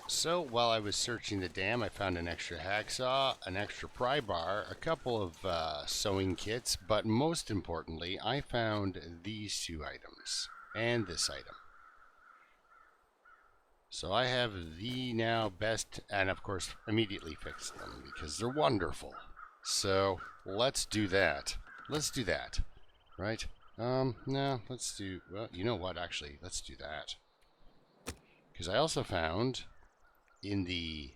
So while I was searching the dam, I found an extra hacksaw, an extra pry bar, a couple of sewing kits, but most importantly, I found these two items and this item. So I have the now best, and of course immediately fixed them because they're wonderful. So let's do that. Let's do that, right? No, let's do, well, you know what, actually, let's do that. Because I also found in the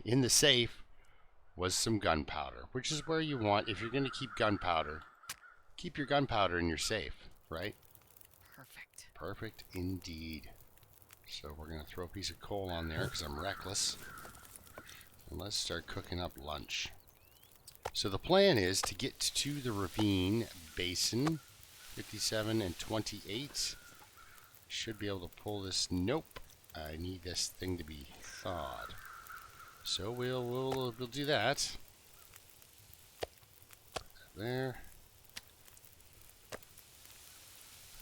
in the safe was some gunpowder, which is where you want, if you're going to keep gunpowder, keep your gunpowder in your safe, right? Perfect. Perfect indeed. So we're going to throw a piece of coal on there because I'm reckless. And let's start cooking up lunch. So the plan is to get to the ravine basin, 57 and 28. Should be able to pull this. Nope. I need this thing to be thawed. So we'll do that. There.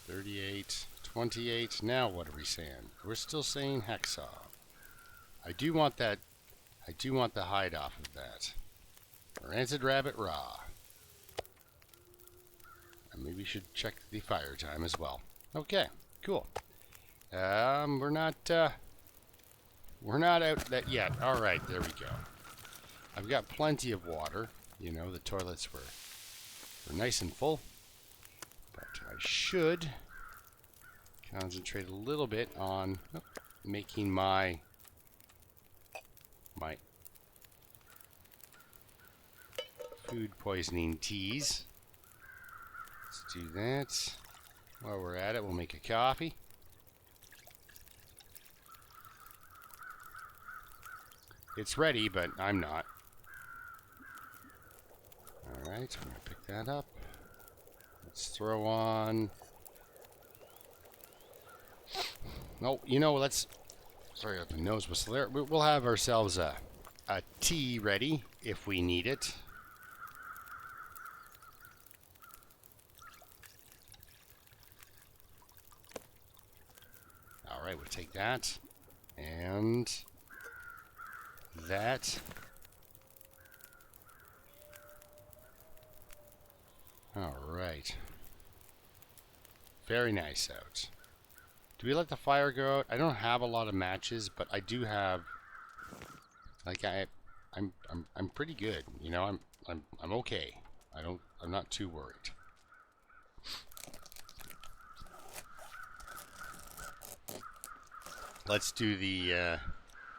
38, 28. Now what are we saying? We're still saying hacksaw. I do want that. I do want the hide off of that. Rancid rabbit raw. And maybe we should check the fire time as well. Okay, cool. We're not out that yet. All right, there we go. I've got plenty of water. You know, the toilets were nice and full. But I should concentrate a little bit on making my food poisoning teas. Let's do that. While we're at it, we'll make a coffee. It's ready, but I'm not. Alright, I'm going to pick that up. Let's throw on... No, you know, let's... Sorry about the nose whistle there. We'll have ourselves a tea ready if we need it. Alright, we'll take that. And... that. Alright. Very nice out. Do we let the fire go out? I don't have a lot of matches, but I do have, like, I'm pretty good. You know, I'm okay. I'm not too worried. Let's do the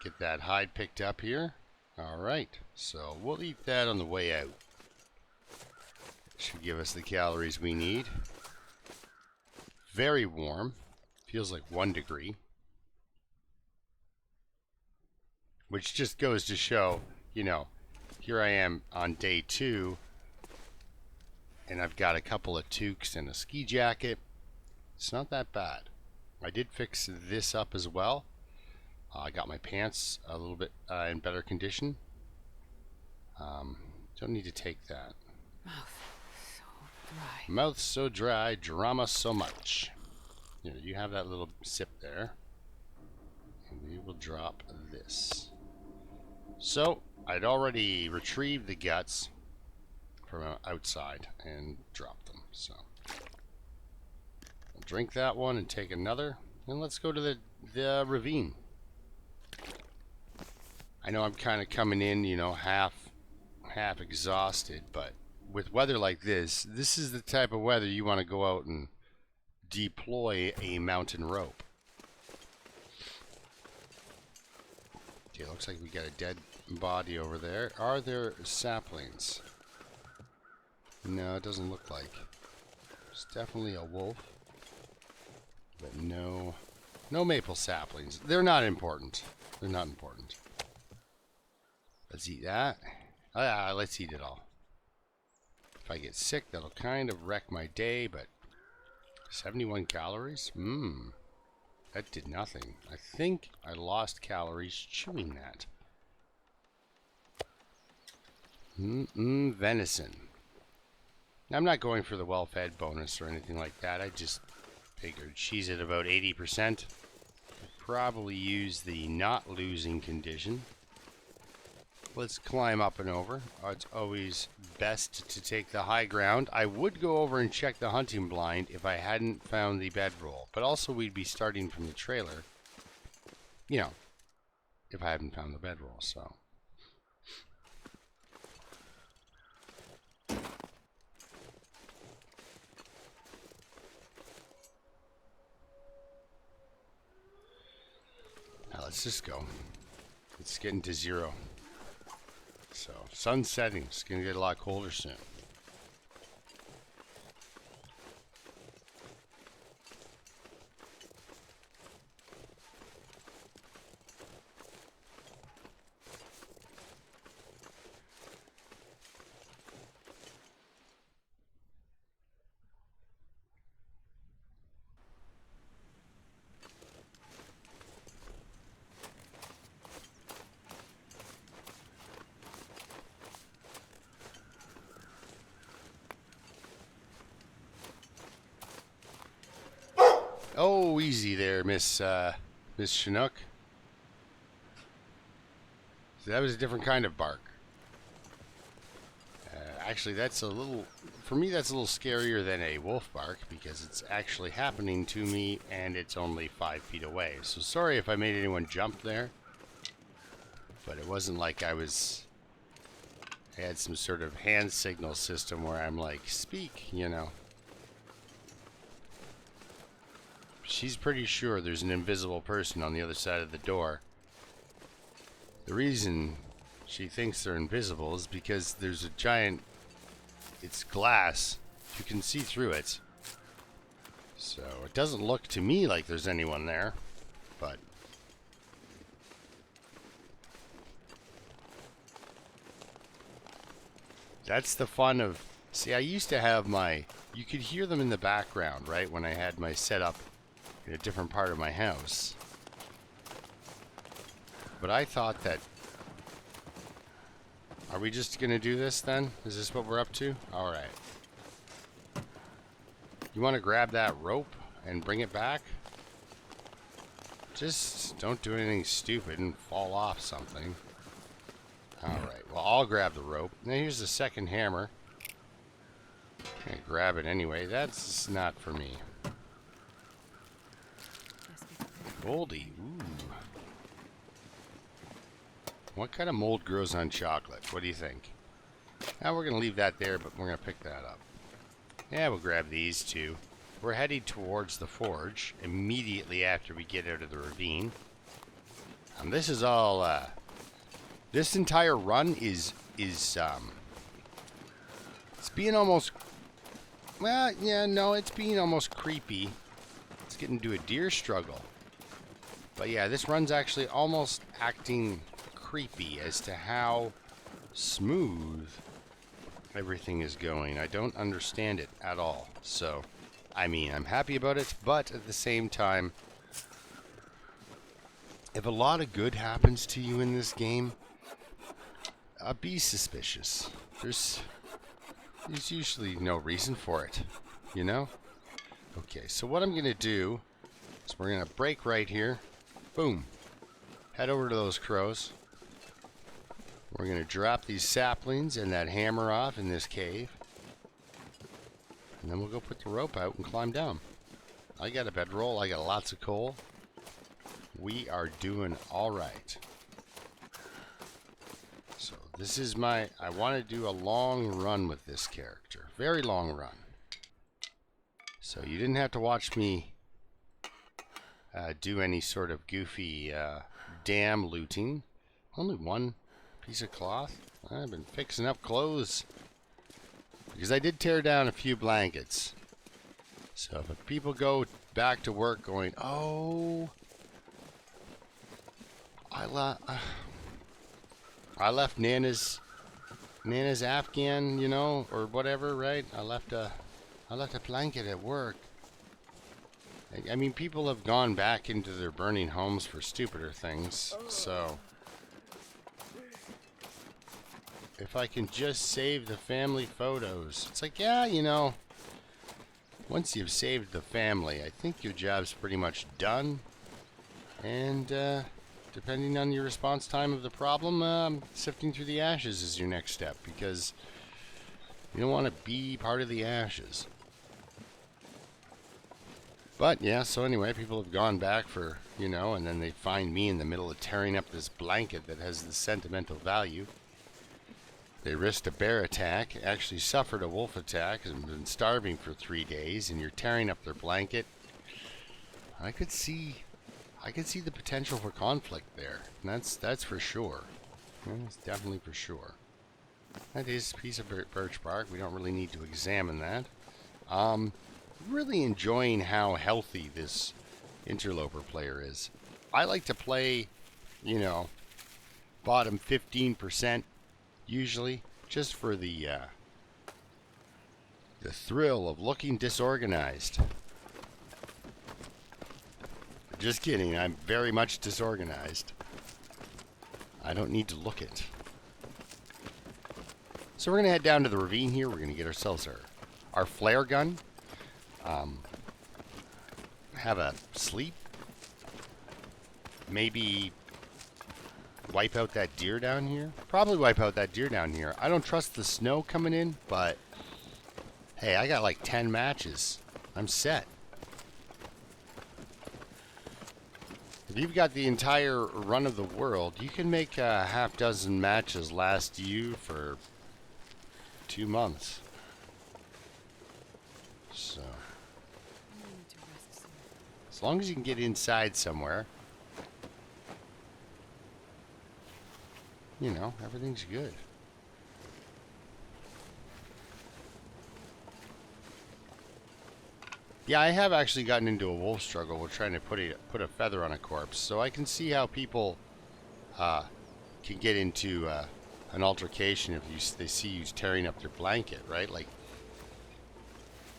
get that hide picked up here. All right, so we'll eat that on the way out. Should give us the calories we need. Very warm. Feels like 1 degree. Which just goes to show, you know, here I am on day 2. And I've got a couple of toques and a ski jacket. It's not that bad. I did fix this up as well. I got my pants a little bit in better condition. Don't need to take that. Mouth so dry. Mouth so dry, drama so much. Here, you have that little sip there. And we will drop this. So, I'd already retrieved the guts from outside and dropped them. So, I'll drink that one and take another. And let's go to the ravine. I know I'm kind of coming in, you know, half exhausted, but with weather like this is the type of weather you want to go out and deploy a mountain rope. Okay, looks like we got a dead body over there. Are there saplings? No, it doesn't look like. It's definitely a wolf, but no maple saplings. They're not important. They're not important. Let's eat that. Let's eat it all. If I get sick, that'll kind of wreck my day, but 71 calories? That did nothing. I think I lost calories chewing that. Venison. Now, I'm not going for the well-fed bonus or anything like that. I just figured she's at about 80%. probably use the not losing condition. Let's climb up and over. It's always best to take the high ground. I would go over and check the hunting blind if I hadn't found the bedroll, but also we'd be starting from the trailer, you know, if I hadn't found the bedroll, so. Now let's just go. It's getting to 0. So, sun's setting. It's going to get a lot colder soon. Oh, easy there, Miss Chinook. So that was a different kind of bark. Actually, that's a little, for me, that's a little scarier than a wolf bark because it's actually happening to me and it's only 5 feet away. So sorry if I made anyone jump there, but it wasn't like I had some sort of hand signal system where I'm like, speak, you know. She's pretty sure there's an invisible person on the other side of the door. The reason she thinks they're invisible is because there's a giant, it's glass, you can see through it. So it doesn't look to me like there's anyone there, but that's the fun of, see, I used to have you could hear them in the background, right, when I had my setup in a different part of my house. But I thought that, are we just gonna do this then? Is this what we're up to? Alright. You want to grab that rope and bring it back? Just don't do anything stupid and fall off something. Alright, well, I'll grab the rope. Now here's the second hammer. Can't grab it anyway. That's not for me. Goldie, ooh. What kind of mold grows on chocolate? What do you think? Now we're going to leave that there, but we're going to pick that up. Yeah, we'll grab these two. We're heading towards the forge immediately after we get out of the ravine. And this is all, this entire run is it's being almost, well, yeah, no, it's being almost creepy. It's getting to a deer struggle. But yeah, this run's actually almost acting creepy as to how smooth everything is going. I don't understand it at all. So, I mean, I'm happy about it, but at the same time, if a lot of good happens to you in this game, be suspicious. There's usually no reason for it, you know? Okay, so what I'm going to do is we're going to break right here. Boom. Head over to those crows. We're going to drop these saplings and that hammer off in this cave. And then we'll go put the rope out and climb down. I got a bedroll. I got lots of coal. We are doing alright. So this is I want to do a long run with this character. Very long run. So you didn't have to watch me do any sort of goofy dam looting. Only one piece of cloth. I've been fixing up clothes because I did tear down a few blankets. So if people go back to work going, oh, I left Nana's Afghan, you know, or whatever, right? I left a blanket at work. I mean, people have gone back into their burning homes for stupider things, so if I can just save the family photos. It's like, yeah, you know, once you've saved the family, I think your job's pretty much done. And depending on your response time of the problem, sifting through the ashes is your next step, because you don't want to be part of the ashes. But yeah, so anyway, people have gone back for, you know, and then they find me in the middle of tearing up this blanket that has this sentimental value. They risked a bear attack, actually suffered a wolf attack, and been starving for 3 days, and you're tearing up their blanket. I could see the potential for conflict there. And that's for sure. That's definitely for sure. That is a piece of birch bark. We don't really need to examine that. Really enjoying how healthy this Interloper player is. I like to play, you know, bottom 15% usually, just for the thrill of looking disorganized. Just kidding, I'm very much disorganized. I don't need to look it. So we're going to head down to the ravine here. We're going to get ourselves our flare gun. Have a sleep. Maybe wipe out that deer down here. Probably wipe out that deer down here. I don't trust the snow coming in, but hey, I got like 10 matches. I'm set. If you've got the entire run of the world, you can make a half dozen matches last you for 2 months. So, as long as you can get inside somewhere, you know, everything's good. Yeah, I have actually gotten into a wolf struggle with trying to put a feather on a corpse, so I can see how people can get into an altercation if they see you tearing up their blanket, right? Like,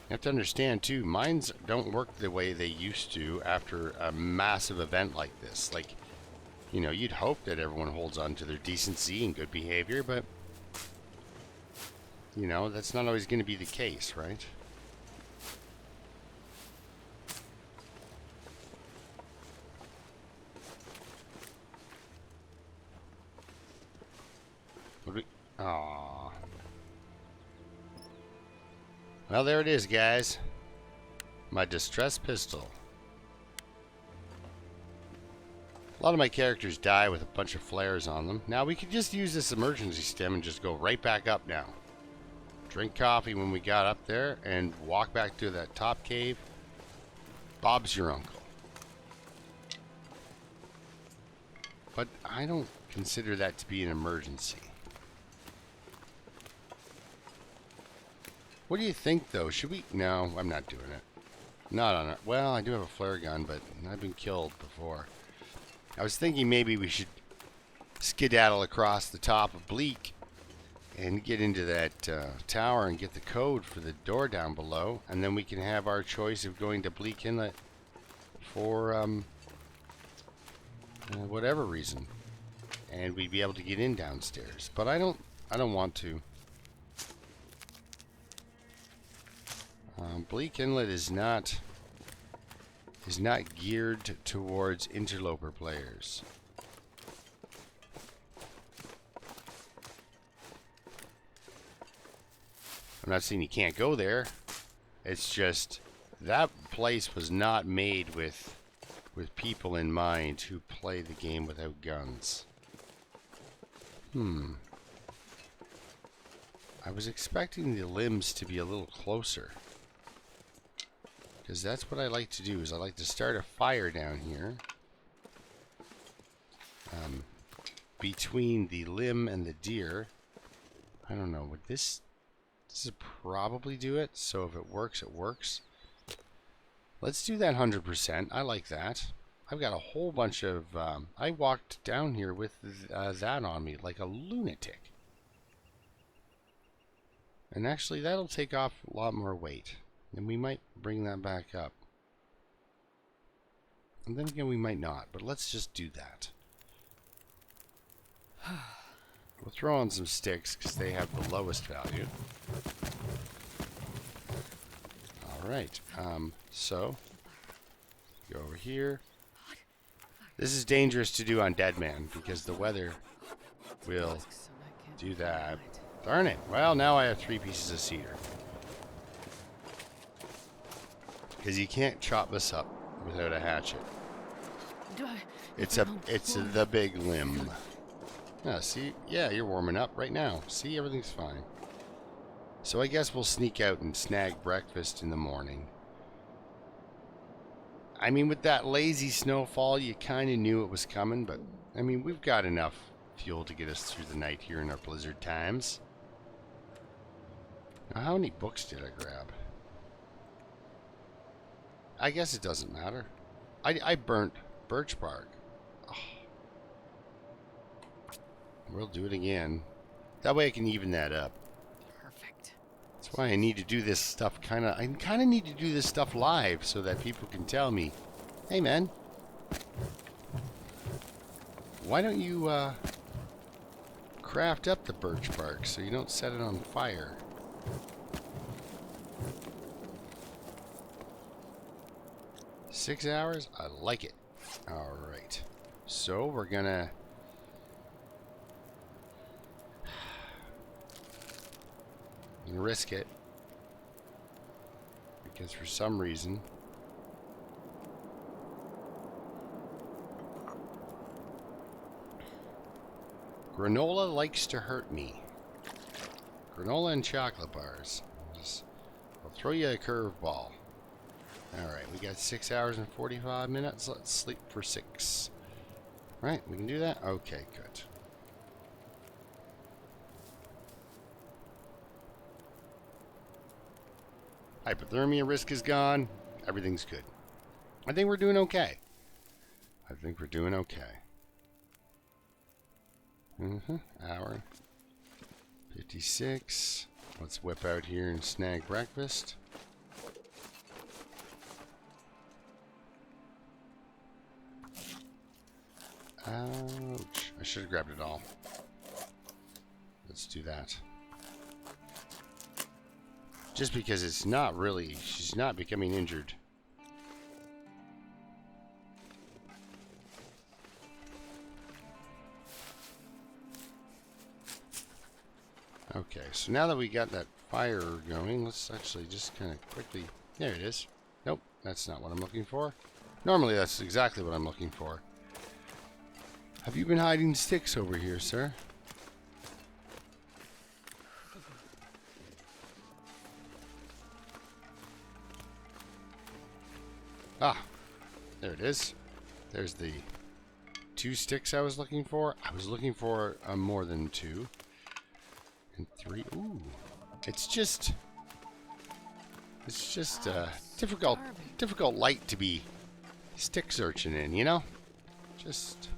you have to understand too, mines don't work the way they used to after a massive event like this. Like, you know, you'd hope that everyone holds on to their decency and good behavior, but you know, that's not always going to be the case, right? Aww. Well, there it is, guys. My distress pistol. A lot of my characters die with a bunch of flares on them. Now we could just use this emergency stem and just go right back up now. Drink coffee when we got up there and walk back to that top cave. Bob's your uncle. But I don't consider that to be an emergency. What do you think, though? Should we... No, I'm not doing it. Not on it. Well, I do have a flare gun, but I've been killed before. I was thinking maybe we should skedaddle across the top of Bleak and get into that tower and get the code for the door down below, and then we can have our choice of going to Bleak Inlet for whatever reason, and we'd be able to get in downstairs. But I don't want to. Bleak Inlet is not geared towards Interloper players. I'm not saying you can't go there. It's just that place was not made with people in mind who play the game without guns. I was expecting the limbs to be a little closer, because that's what I like to do, is I like to start a fire down here between the limb and the deer. I don't know, would this would probably do it, so if it works, it works. Let's do that 100%. I like that. I've got a whole bunch of I walked down here with that on me like a lunatic, and actually that'll take off a lot more weight. And we might bring that back up. And then again, we might not. But let's just do that. We'll throw on some sticks because they have the lowest value. Alright. So, go over here. This is dangerous to do on Dead Man because the weather will do that. Darn it. Well, now I have 3 pieces of cedar. Because you can't chop this up without a hatchet. It's the big limb. Yeah, see? Yeah, you're warming up right now. See, everything's fine. So I guess we'll sneak out and snag breakfast in the morning. I mean, with that lazy snowfall, you kind of knew it was coming, but, I mean, we've got enough fuel to get us through the night here in our blizzard times. Now, how many books did I grab? I guess it doesn't matter. I burnt birch bark. Oh. We'll do it again. That way I can even that up. Perfect. That's why I need to do this stuff I kind of need to do this stuff live so that people can tell me, hey man, why don't you craft up the birch bark so you don't set it on fire? Six hours? I like it. Alright. So we're gonna risk it. Because for some reason granola likes to hurt me. Granola and chocolate bars. I'll throw you a curveball. Alright, we got 6 hours and 45 minutes. Let's sleep for 6. Right, we can do that? Okay, good. Hypothermia risk is gone. Everything's good. I think we're doing okay. Hour 56. Let's whip out here and snag breakfast. Ouch. I should have grabbed it all. Let's do that. Just because it's not really, she's not becoming injured. Okay, so now that we got that fire going, let's actually just kind of quickly... There it is. Nope, that's not what I'm looking for. Normally that's exactly what I'm looking for. Have you been hiding sticks over here, sir? Ah, there it is. There's the 2 sticks I was looking for. I was looking for more than 2. And 3. Ooh. It's just difficult light to be stick searching in, you know? Just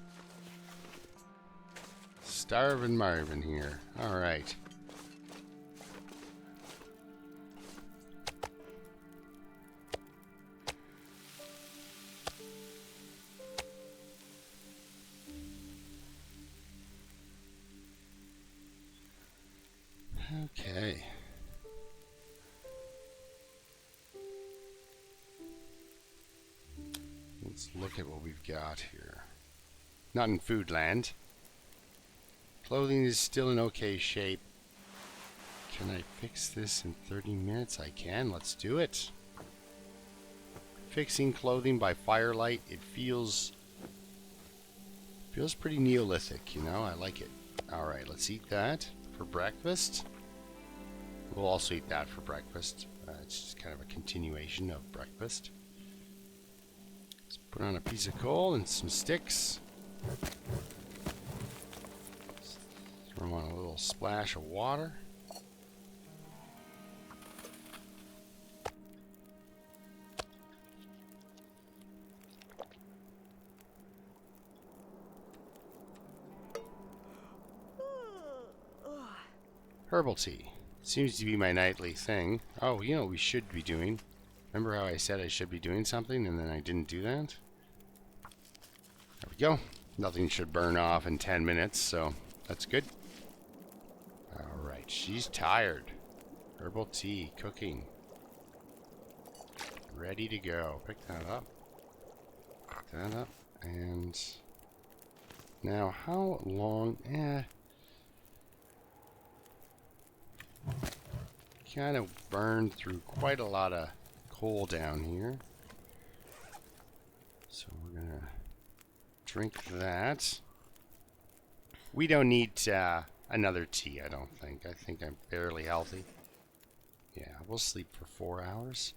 starving Marvin here. Alright. Okay. Let's look at what we've got here. Not in Foodland. Clothing is still in okay shape. Can I fix this in 30 minutes? I can. Let's do it. Fixing clothing by firelight. It feels pretty Neolithic, you know? I like it. Alright, let's eat that for breakfast. We'll also eat that for breakfast. It's just kind of a continuation of breakfast. Let's put on a piece of coal and some sticks. Let's throw on a little splash of water. Herbal tea. Seems to be my nightly thing. Oh, you know what we should be doing? Remember how I said I should be doing something and then I didn't do that? There we go. Nothing should burn off in 10 minutes, so that's good. Alright, she's tired. Herbal tea, cooking. Ready to go. Pick that up. Pick that up. And now how long? Kind of burned through quite a lot of coal down here. So we're going to drink that. We don't need another tea, I don't think. I think I'm fairly healthy. Yeah, we'll sleep for 4 hours.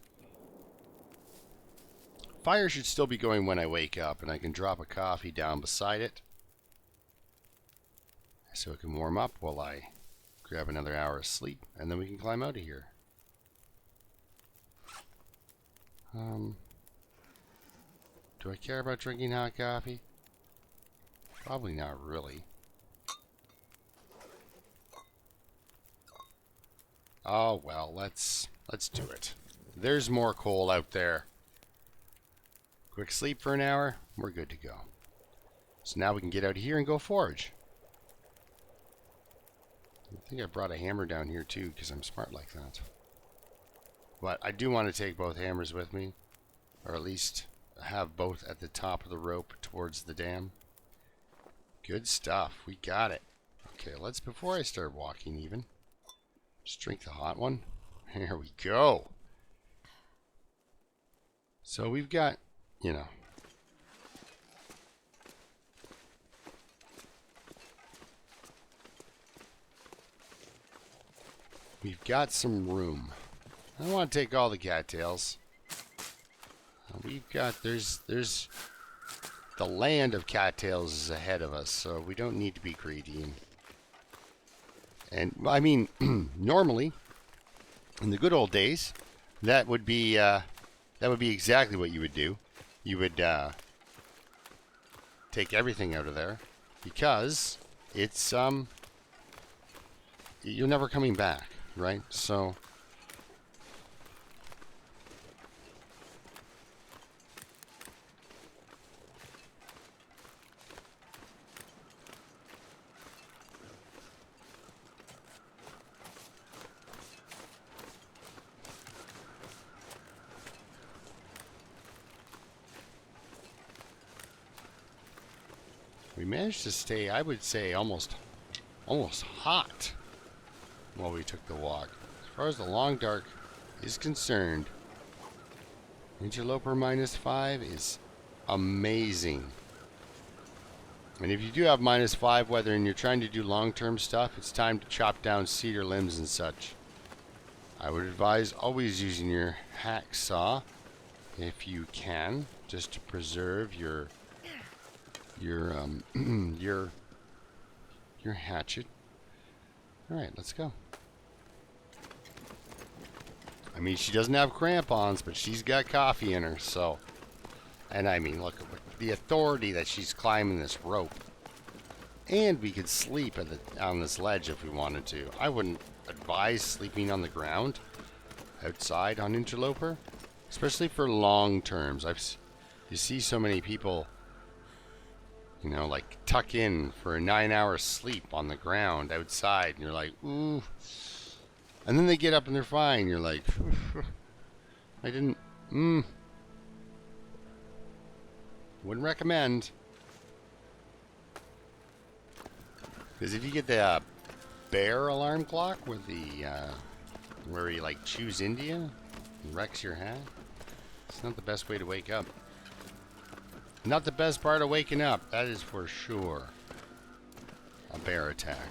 Fire should still be going when I wake up, and I can drop a coffee down beside it so it can warm up while I grab another hour of sleep, and then we can climb out of here. Do I care about drinking hot coffee? Probably not really. Oh well, let's do it. There's more coal out there. Quick sleep for an hour, we're good to go. So now we can get out of here and go forage. I think I brought a hammer down here too, because I'm smart like that. But I do want to take both hammers with me, or at least have both at the top of the rope towards the dam. Good stuff, we got it. Okay, let's, before I start walking even, just drink the hot one. Here we go. So we've got, you know, we've got some room. I don't want to take all the cattails. We've got, there's the land of cattails is ahead of us, so we don't need to be greedy. And I mean, normally, in the good old days, that would be exactly what you would do. You would take everything out of there, because it's you're never coming back, right? So we managed to stay, I would say, almost hot while we took the walk. As far as the long dark is concerned, Interloper -5 is amazing. And if you do have -5 weather and you're trying to do long-term stuff, it's time to chop down cedar limbs and such. I would advise always using your hacksaw if you can, just to preserve your hatchet. All right, let's go. I mean, she doesn't have crampons, but she's got coffee in her, so. And I mean, look at the authority that she's climbing this rope. And we could sleep on this ledge if we wanted to. I wouldn't advise sleeping on the ground outside on Interloper, especially for long terms. You see so many people, you know, like tuck in for a 9-hour sleep on the ground outside, and you're like, ooh. And then they get up and they're fine. You're like, I didn't, wouldn't recommend. Because if you get the bear alarm clock with the, where you like choose India and wrecks your hat, it's not the best way to wake up. Not the best part of waking up, that is for sure. A bear attack.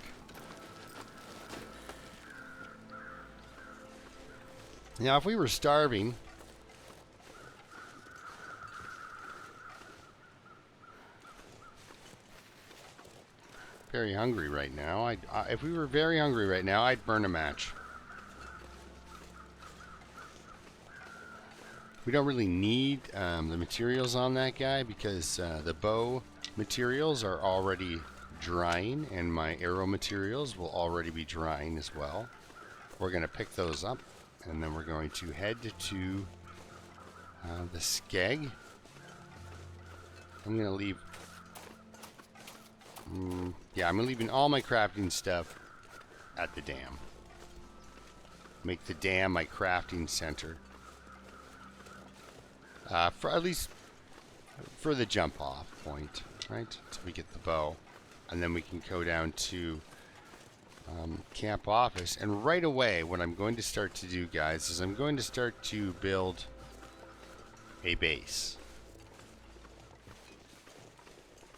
Now, if we were starving, very hungry right now, if we were very hungry right now, I'd burn a match. We don't really need the materials on that guy, because the bow materials are already drying, and my arrow materials will already be drying as well. We're going to pick those up, and then we're going to head to the skeg. I'm going to leave, yeah, I'm leaving all my crafting stuff at the dam. Make the dam my crafting center. For at least for the jump off point, right? Until we get the bow. And then we can go down to camp office. And right away, what I'm going to start to do, guys, is I'm going to start to build a base.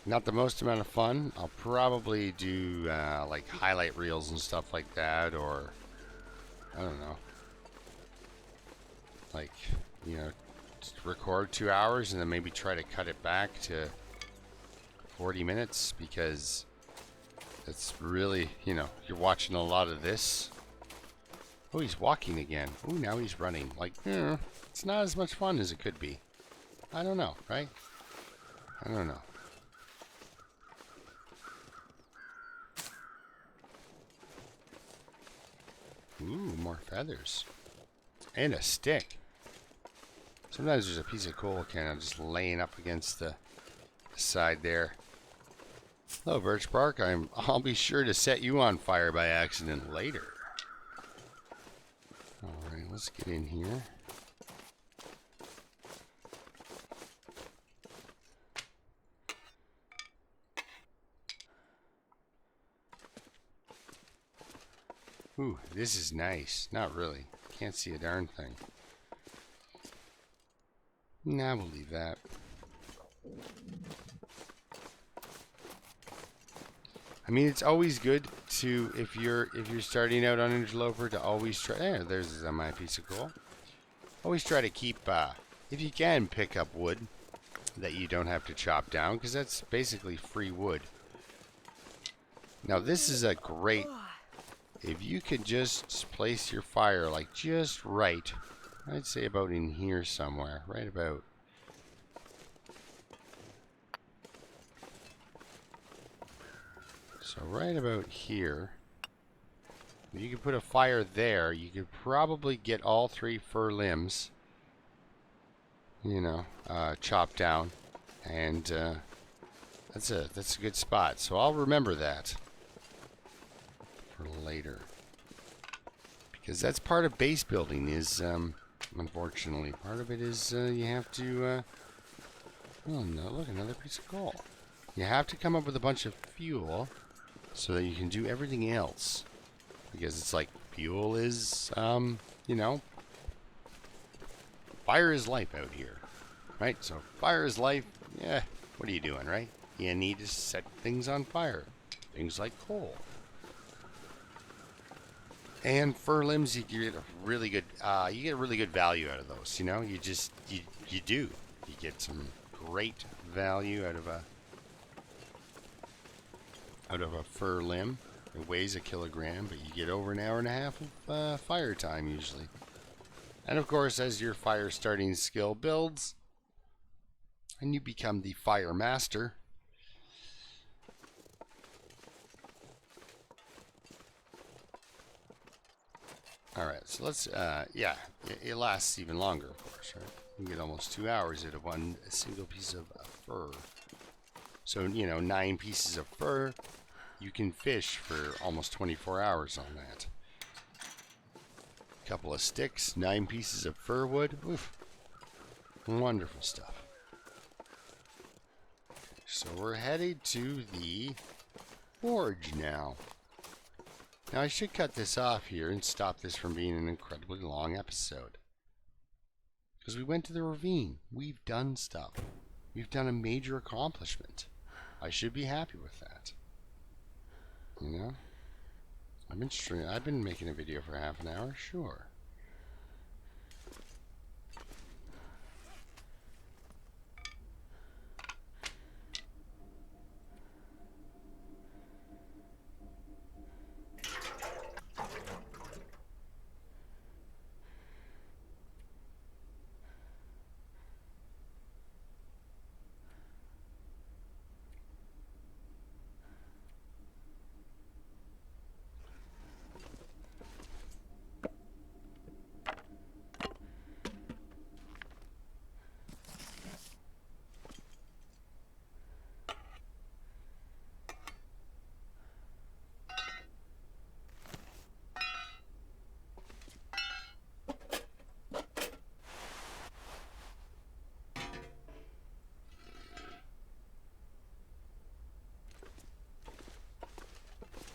Not the most amount of fun. I'll probably do like highlight reels and stuff like that, or I don't know, like, you know, just record 2 hours and then maybe try to cut it back to 40 minutes, because it's really, you know, you're watching a lot of this. Oh, he's walking again. Oh, now he's running. Like, it's not as much fun as it could be. I don't know, right? I don't know. Ooh, more feathers. And a stick. Sometimes there's a piece of coal kind of just laying up against the side there. Hello, birch bark. I'll be sure to set you on fire by accident later. Alright, let's get in here. Ooh, this is nice. Not really. Can't see a darn thing. Nah, we'll leave that. I mean, it's always good to, if you're starting out on Interloper, to always try. There's my piece of coal. Always try to keep, if you can, pick up wood that you don't have to chop down, because that's basically free wood. Now, this is a great. If you could just place your fire like just right, I'd say about in here somewhere, right about. So right about here, if you could put a fire there, you could probably get all 3 fir limbs, you know, chopped down, and that's a good spot. So I'll remember that for later, because that's part of base building. Is unfortunately part of it is you have to. Oh no! Look, another piece of coal. You have to come up with a bunch of fuel so that you can do everything else, because it's like fuel is you know, fire is life out here, right? So fire is life. Yeah. What are you doing, right? You need to set things on fire. Things like coal. And fir limbs, you get a really good, value out of those. You know, you do. You get some great value out of a fir limb. It weighs 1 kilogram, but you get over 1.5 hours of fire time usually. And of course, as your fire starting skill builds, and you become the fire master, alright, so let's, yeah, it lasts even longer, of course, right? You get almost 2 hours out of a single piece of fur. So, you know, 9 pieces of fur, you can fish for almost 24 hours on that. Couple of sticks, 9 pieces of fir wood. Oof. Wonderful stuff. So we're headed to the forge now. Now I should cut this off here and stop this from being an incredibly long episode, because we went to the ravine. We've done stuff. We've done a major accomplishment. I should be happy with that. You know? I've been making a video for half an hour, sure.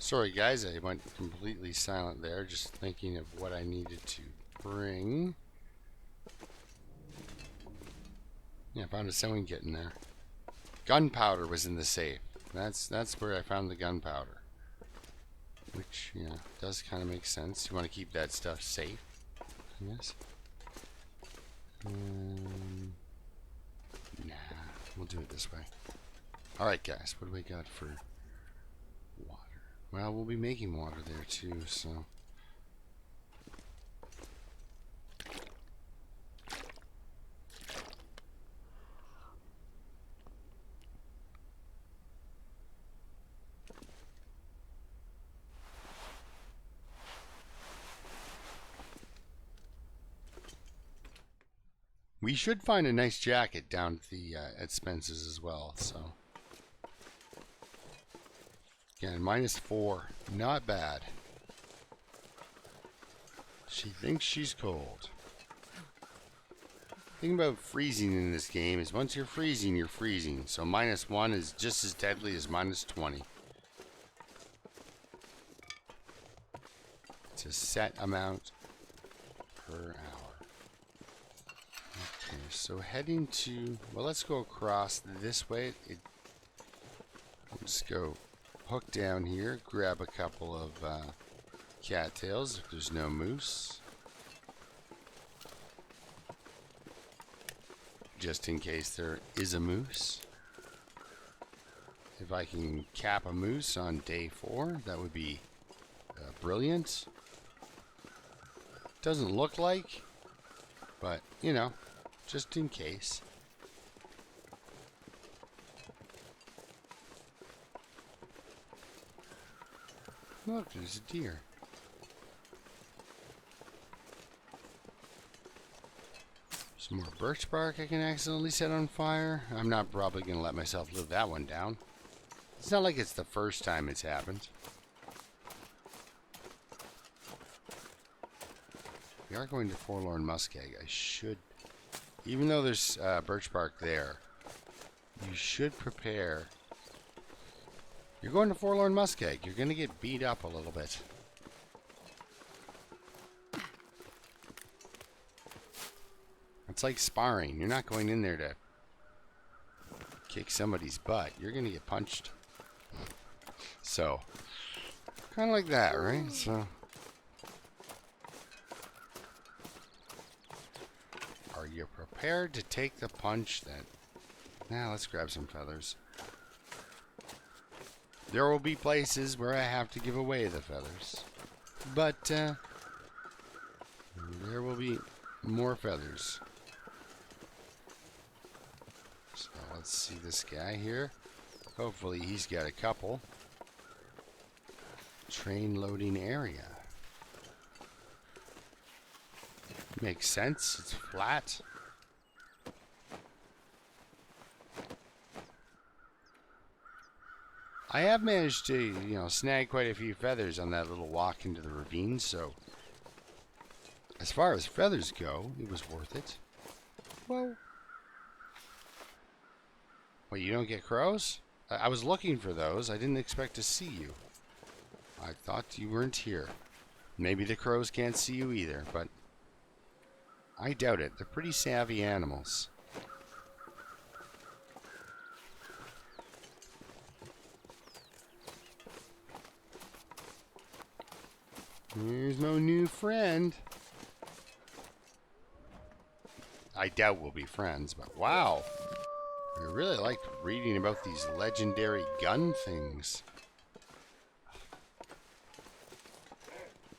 Sorry guys, I went completely silent there, just thinking of what I needed to bring. Yeah, I found a sewing kit in there. Gunpowder was in the safe. That's where I found the gunpowder. Which, yeah, does kind of make sense. You want to keep that stuff safe, I guess. Nah, we'll do it this way. Alright guys, what do we got for water? Well, we'll be making water there too, so... We should find a nice jacket down at the at Spence's as well, so... Again, -4. Not bad. She thinks she's cold. The thing about freezing in this game is once you're freezing, you're freezing. So -1 is just as deadly as -20. It's a set amount per hour. Okay, so heading to... Well, let's go across this way. Let's go hook down here, grab a couple of cattails if there's no moose. Just in case there is a moose. If I can cap a moose on day 4, that would be brilliant. Doesn't look like, but you know, just in case. Look, there's a deer. Some more birch bark I can accidentally set on fire. I'm not probably going to let myself live that one down. It's not like it's the first time it's happened. We are going to Forlorn Muskeg. I should, even though there's birch bark there, you should prepare. You're going to Forlorn Muskeg. You're going to get beat up a little bit. It's like sparring. You're not going in there to kick somebody's butt. You're going to get punched. So, kind of like that, right? So, are you prepared to take the punch then? Now, let's grab some feathers. There will be places where I have to give away the feathers. But, there will be more feathers. So, let's see this guy here. Hopefully he's got a couple. Train loading area. Makes sense. It's flat. I have managed to, snag quite a few feathers on that little walk into the ravine, so as far as feathers go, it was worth it. Whoa. Wait, you don't get crows? I was looking for those. I didn't expect to see you. I thought you weren't here. Maybe the crows can't see you either, but I doubt it. They're pretty savvy animals. There's no new friend. I doubt we'll be friends, but wow. I really liked reading about these legendary gun things.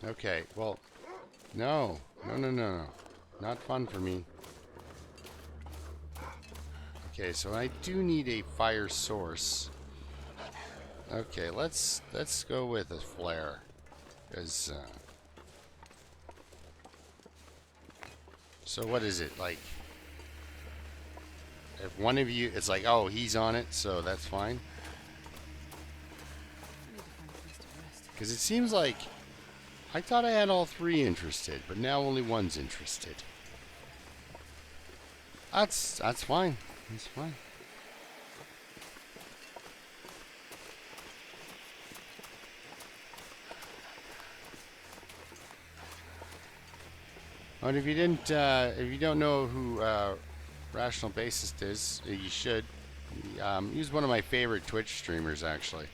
Okay, well, no. Not fun for me. Okay, so I do need a fire source. Okay, let's go with a flare. Because, so what is it, like, if one of you, it's like, oh, he's on it, so that's fine. Because it seems like, I thought I had all 3 interested, but now only one's interested. That's fine. That's fine. And if you don't know who Rational Bassist is, you should. He's one of my favorite Twitch streamers, actually.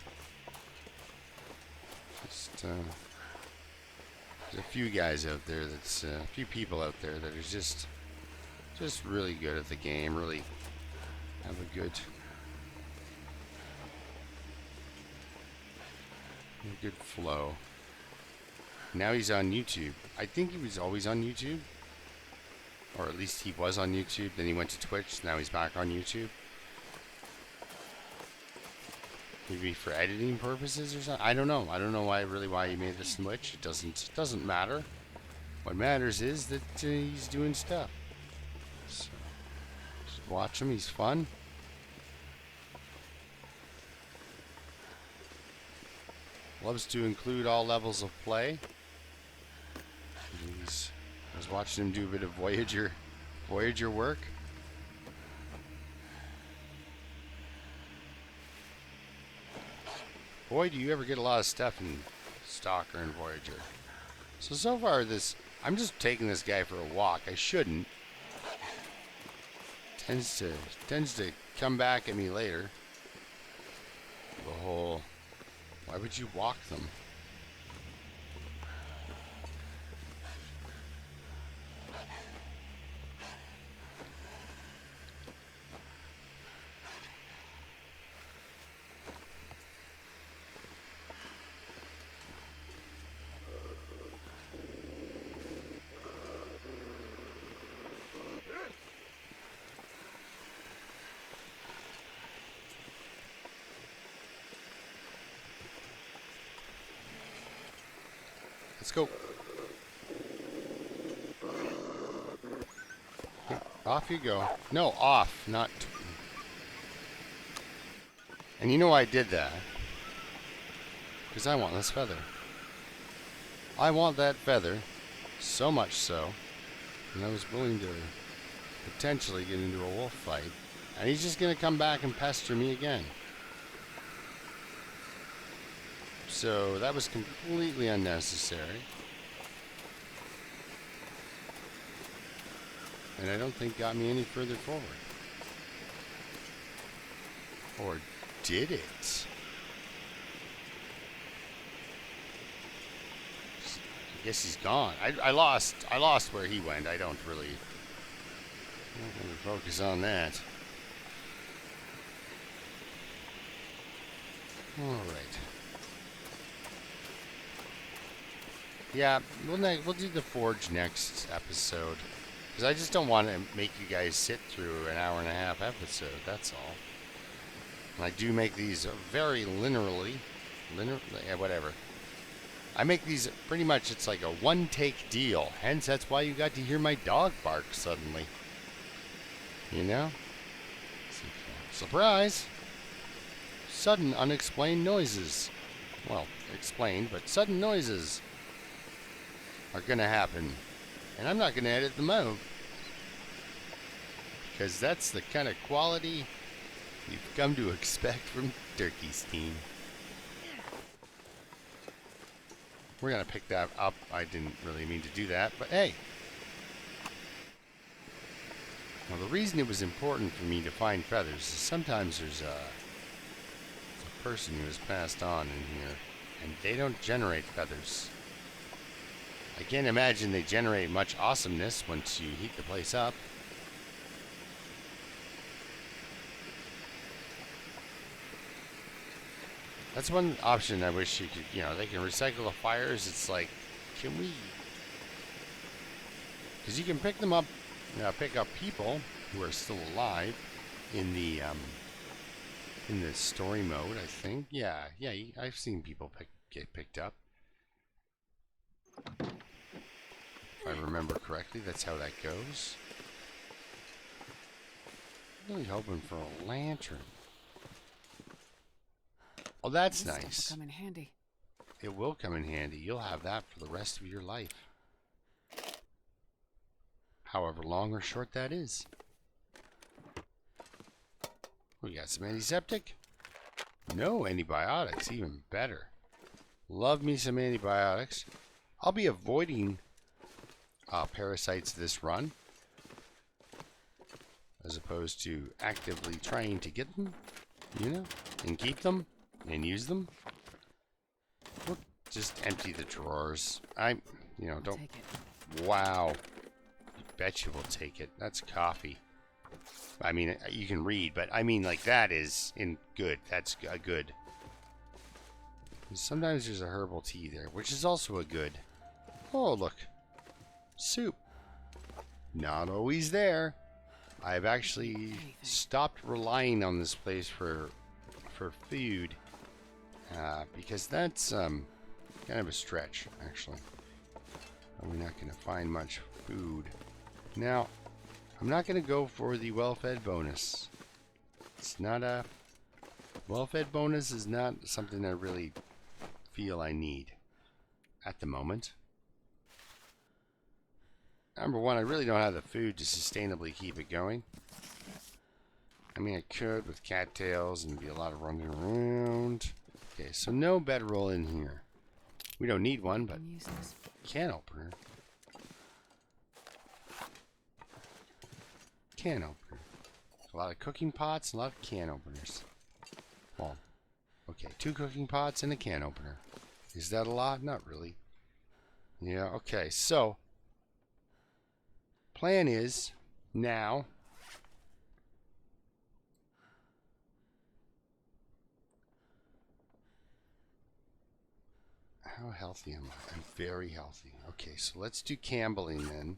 Just there's a few guys out there a few people out there that are just really good at the game. Really have a good flow. Now he's on YouTube. I think he was always on YouTube. Or at least he was on YouTube, then he went to Twitch, now he's back on YouTube. Maybe for editing purposes or something. I don't know. I don't know why he made the switch. It doesn't matter. What matters is that he's doing stuff. So, just watch him, he's fun. Loves to include all levels of play. I was watching him do a bit of Voyager work. Boy, do you ever get a lot of stuff in Stalker and Voyager. So far I'm just taking this guy for a walk. I shouldn't. Tends to come back at me later. The whole, why would you walk them? Let's go. Off you go. No, off, not... And you know why I did that? Because I want this feather. I want that feather, so much so, and I was willing to potentially get into a wolf fight. And he's just going to come back and pester me again. So that was completely unnecessary. And I don't think got me any further forward. Or did it? I guess he's gone. I lost where he went. I don't really focus on that. Alright. Yeah, we'll do the forge next episode. Because I just don't want to make you guys sit through an hour and a half episode, that's all. And I do make these very linearly, whatever. I make these pretty much, it's like a one-take deal. Hence, that's why you got to hear my dog bark suddenly. You know? Surprise! Sudden unexplained noises. Well, explained, but sudden noises are gonna happen. And I'm not gonna edit them out. Because that's the kind of quality you've come to expect from Turkey's team. We're gonna pick that up. I didn't really mean to do that, but hey. Well, the reason it was important for me to find feathers is sometimes there's a person who has passed on in here, and they don't generate feathers. I can't imagine they generate much awesomeness once you heat the place up. That's one option I wish you could, they can recycle the fires. It's like, can we? Because you can pick them up, pick up people who are still alive in the story mode, I think. Yeah, I've seen people get picked up. If I remember correctly, that's how that goes. Really hoping for a lantern. Oh, that's nice. This will come in handy. It will come in handy. You'll have that for the rest of your life. However long or short that is. We got some antiseptic. No antibiotics, even better. Love me some antibiotics. I'll be avoiding parasites this run, as opposed to actively trying to get them, you know, and keep them and use them. We'll just empty the drawers. Don't. Take it. Wow. Bet you will take it. That's coffee. I mean, you can read, but I mean, like, that is in good. That's a good. Sometimes there's a herbal tea there, which is also a good. Oh, look. Soup. Not always there. I've actually stopped relying on this place for food because that's kind of a stretch, actually. We're not going to find much food. Now, I'm not going to go for the well-fed bonus. It's not a... Well-fed bonus is not something I really feel I need at the moment. Number one, I really don't have the food to sustainably keep it going. I mean, I could with cattails and be a lot of running around. Okay, so no bedroll in here. We don't need one, but can opener. Can opener. A lot of cooking pots, a lot of can openers. Well, okay, 2 cooking pots and a can opener. Is that a lot? Not really. Yeah, okay, so plan is now how healthy am I? I'm very healthy. Okay, so let's do Campbelling then.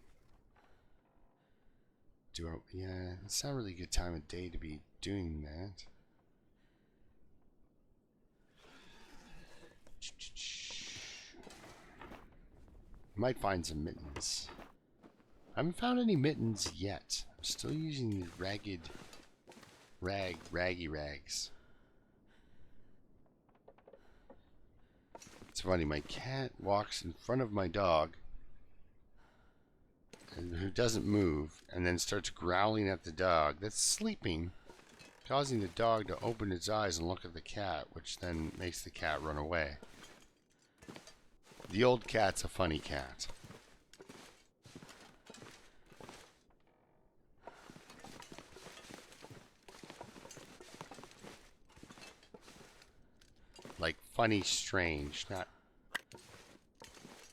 Yeah, it's not really a good time of day to be doing that. Might find some mittens. I haven't found any mittens yet. I'm still using the raggy rags. It's funny, my cat walks in front of my dog, who doesn't move, and then starts growling at the dog that's sleeping, causing the dog to open its eyes and look at the cat, which then makes the cat run away. The old cat's a funny cat. Like funny, strange, not.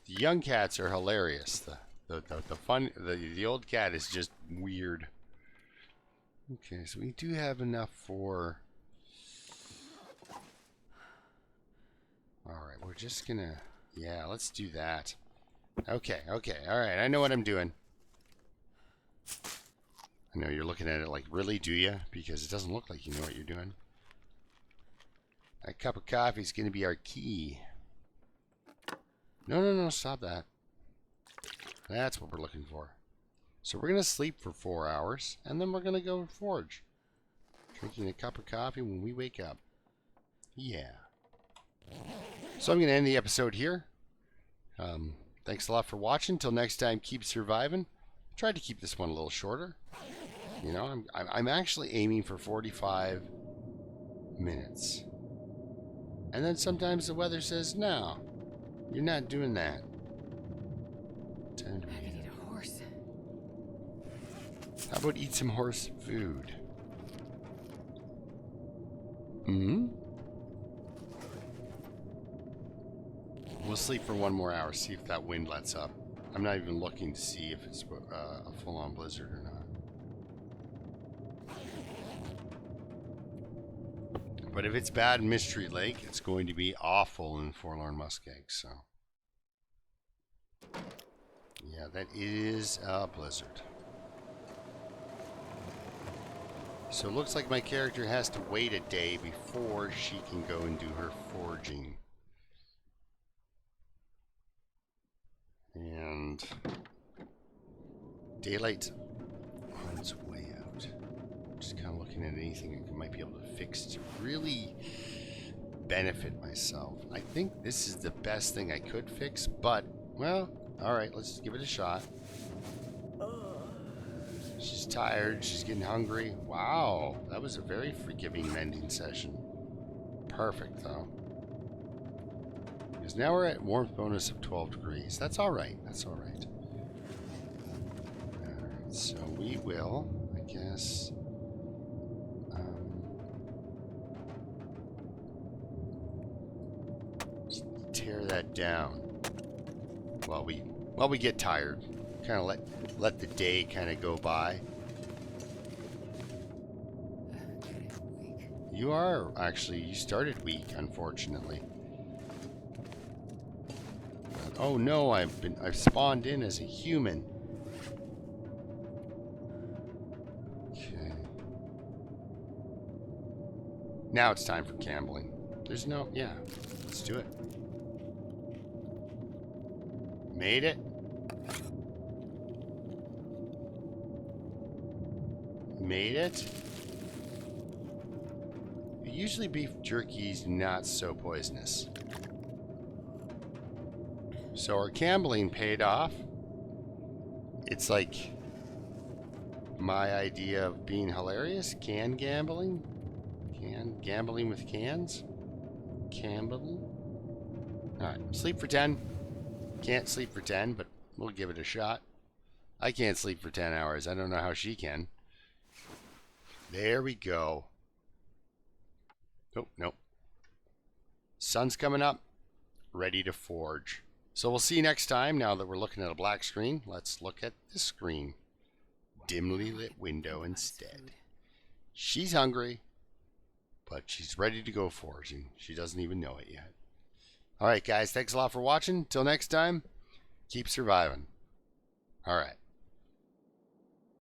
The young cats are hilarious. The old cat is just weird. Okay, so we do have enough for. All right, we're just gonna. Yeah, let's do that. Okay, all right. I know what I'm doing. I know you're looking at it like, really, do you? Because it doesn't look like you know what you're doing. That cup of coffee is going to be our key. No, stop that. That's what we're looking for. So we're going to sleep for 4 hours, and then we're going to go forage. Drinking a cup of coffee when we wake up. Yeah. So I'm going to end the episode here. Thanks a lot for watching. Till next time, keep surviving. Tried to keep this one a little shorter. You know, I'm actually aiming for 45 minutes. And then sometimes the weather says, no, you're not doing that. Time to I could eat a horse. How about eat some horse food? Hmm? We'll sleep for 1 more hour, see if that wind lets up. I'm not even looking to see if it's a full-on blizzard or not. But if it's bad in Mystery Lake, it's going to be awful in Forlorn Muskeg, so. Yeah, that is a blizzard. So it looks like my character has to wait a day before she can go and do her foraging. And daylight on its way out. Just kind of looking at anything I might be able to fix to really benefit myself. I think this is the best thing I could fix, but, well, alright, let's give it a shot. She's tired, she's getting hungry. Wow, that was a very forgiving mending session. Perfect, though. Because now we're at warmth bonus of 12 degrees. That's alright, that's alright. So we will, I guess, tear that down while we get tired. Kind of let the day kind of go by. You are actually, you started weak, unfortunately. Oh no, I've spawned in as a human. Okay. Now it's time for gambling. There's no, yeah, let's do it. Made it. Made it. Usually beef jerky's not so poisonous. So our gambling paid off. It's like my idea of being hilarious. Can gambling? Can gambling with cans? Gambling? Alright, sleep for 10. Can't sleep for 10, but we'll give it a shot. I can't sleep for 10 hours. I don't know how she can. There we go. Oh, nope. Sun's coming up. Ready to forge. So we'll see you next time. Now that we're looking at a black screen, let's look at this screen. Dimly lit window instead. She's hungry, but she's ready to go foraging. She doesn't even know it yet. Alright guys, thanks a lot for watching. Till next time, keep surviving. Alright.